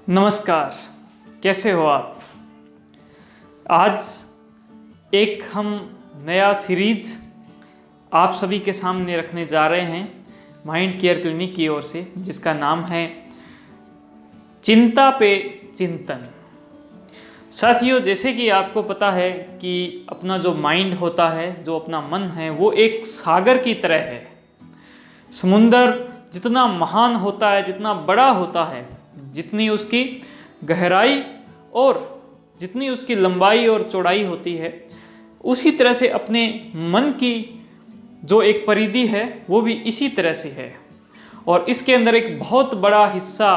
नमस्कार, कैसे हो आप। आज एक हम नया सीरीज आप सभी के सामने रखने जा रहे हैं माइंड केयर क्लिनिक की ओर से, जिसका नाम है चिंता पे चिंतन। साथियों, जैसे कि आपको पता है कि अपना जो माइंड होता है, जो अपना मन है, वो एक सागर की तरह है। समुंदर जितना महान होता है, जितना बड़ा होता है, जितनी उसकी गहराई और जितनी उसकी लंबाई और चौड़ाई होती है, उसी तरह से अपने मन की जो एक परिधि है वो भी इसी तरह से है। और इसके अंदर एक बहुत बड़ा हिस्सा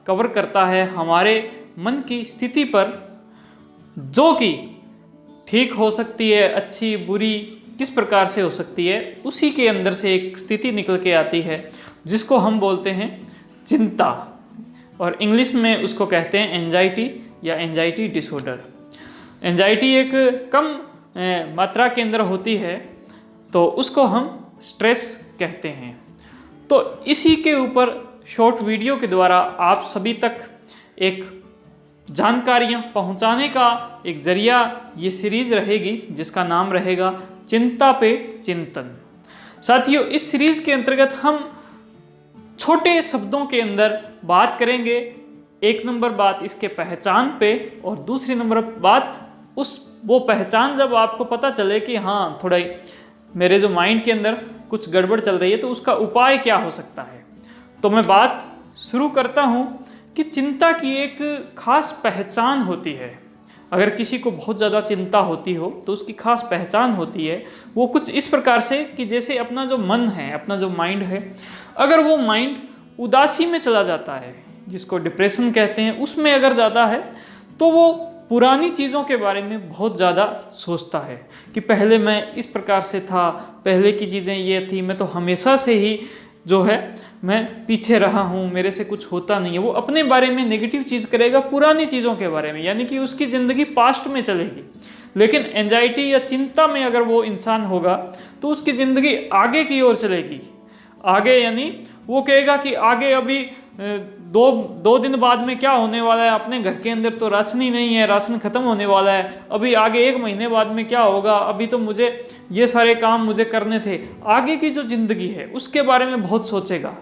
कवर करता है हमारे मन की स्थिति पर, जो कि ठीक हो सकती है, अच्छी बुरी किस प्रकार से हो सकती है। उसी के अंदर से एक स्थिति निकल के आती है जिसको हम बोलते हैं चिंता, और इंग्लिश में उसको कहते हैं एंजाइटी या एंजाइटी डिसऑर्डर। एंजाइटी एक कम मात्रा के अंदर होती है तो उसको हम स्ट्रेस कहते हैं। तो इसी के ऊपर शॉर्ट वीडियो के द्वारा आप सभी तक एक जानकारियाँ पहुँचाने का एक जरिया ये सीरीज़ रहेगी, जिसका नाम रहेगा चिंता पे चिंतन। साथियों, इस सीरीज़ के अंतर्गत हम छोटे शब्दों के अंदर बात करेंगे। एक नंबर बात इसके पहचान पे, और दूसरी नंबर बात वो पहचान जब आपको पता चले कि हाँ, थोड़ा मेरे जो माइंड के अंदर कुछ गड़बड़ चल रही है, तो उसका उपाय क्या हो सकता है। तो मैं बात शुरू करता हूँ कि चिंता की एक खास पहचान होती है। अगर किसी को बहुत ज़्यादा चिंता होती हो तो उसकी खास पहचान होती है। वो कुछ इस प्रकार से कि जैसे अपना जो मन है, अपना जो माइंड है, अगर वो माइंड उदासी में चला जाता है, जिसको डिप्रेशन कहते हैं, उसमें अगर ज़्यादा है, तो वो पुरानी चीज़ों के बारे में बहुत ज़्यादा सोचता है कि पहले मैं इस प्रकार से था, पहले की चीज़ें ये थी, मैं तो हमेशा से ही जो है मैं पीछे रहा हूँ, मेरे से कुछ होता नहीं है। वो अपने बारे में नेगेटिव चीज़ करेगा, पुरानी चीज़ों के बारे में, यानी कि उसकी ज़िंदगी पास्ट में चलेगी। लेकिन एंजाइटी या चिंता में अगर वो इंसान होगा तो उसकी ज़िंदगी आगे की ओर चलेगी। आगे यानी वो कहेगा कि आगे अभी दो दिन बाद में क्या होने वाला है, अपने घर के अंदर तो राशन ही नहीं है, राशन खत्म होने वाला है, अभी आगे 1 महीने बाद में क्या होगा, अभी तो मुझे ये सारे काम मुझे करने थे। आगे की जो ज़िंदगी है उसके बारे में बहुत सोचेगा।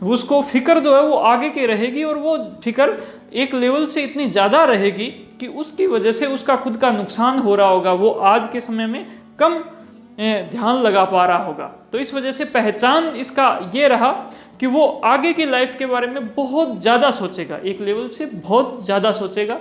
उसको फिक्र जो है वो आगे की रहेगी, और वो फिक्र एक लेवल से इतनी ज़्यादा रहेगी कि उसकी वजह से उसका खुद का नुकसान हो रहा होगा। वो आज के समय में कम ध्यान लगा पा रहा होगा। तो इस वजह से पहचान इसका ये रहा कि वो आगे की लाइफ के बारे में बहुत ज़्यादा सोचेगा, एक लेवल से बहुत ज़्यादा सोचेगा।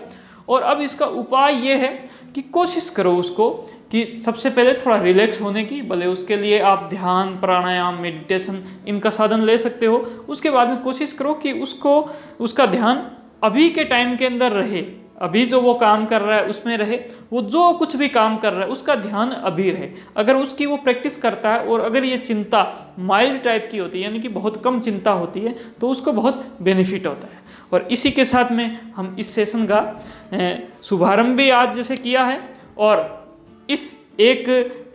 और अब इसका उपाय ये है कि कोशिश करो उसको कि सबसे पहले थोड़ा रिलैक्स होने की। भले उसके लिए आप ध्यान, प्राणायाम, मेडिटेशन इनका साधन ले सकते हो। उसके बाद में कोशिश करो कि उसका ध्यान अभी के टाइम के अंदर रहे, अभी जो वो काम कर रहा है उसमें रहे। वो जो कुछ भी काम कर रहा है उसका ध्यान अभी रहे। अगर उसकी वो प्रैक्टिस करता है, और अगर ये चिंता माइल्ड टाइप की होती है, यानी कि बहुत कम चिंता होती है, तो उसको बहुत बेनिफिट होता है। और इसी के साथ में हम इस सेशन का शुभारंभ भी आज जैसे किया है, और इस एक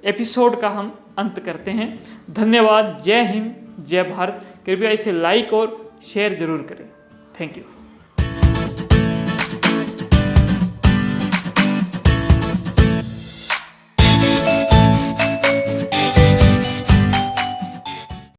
एपिसोड का हम अंत करते हैं। धन्यवाद। जय हिंद, जय भारत। कृपया इसे लाइक और शेयर जरूर करें। Thank you.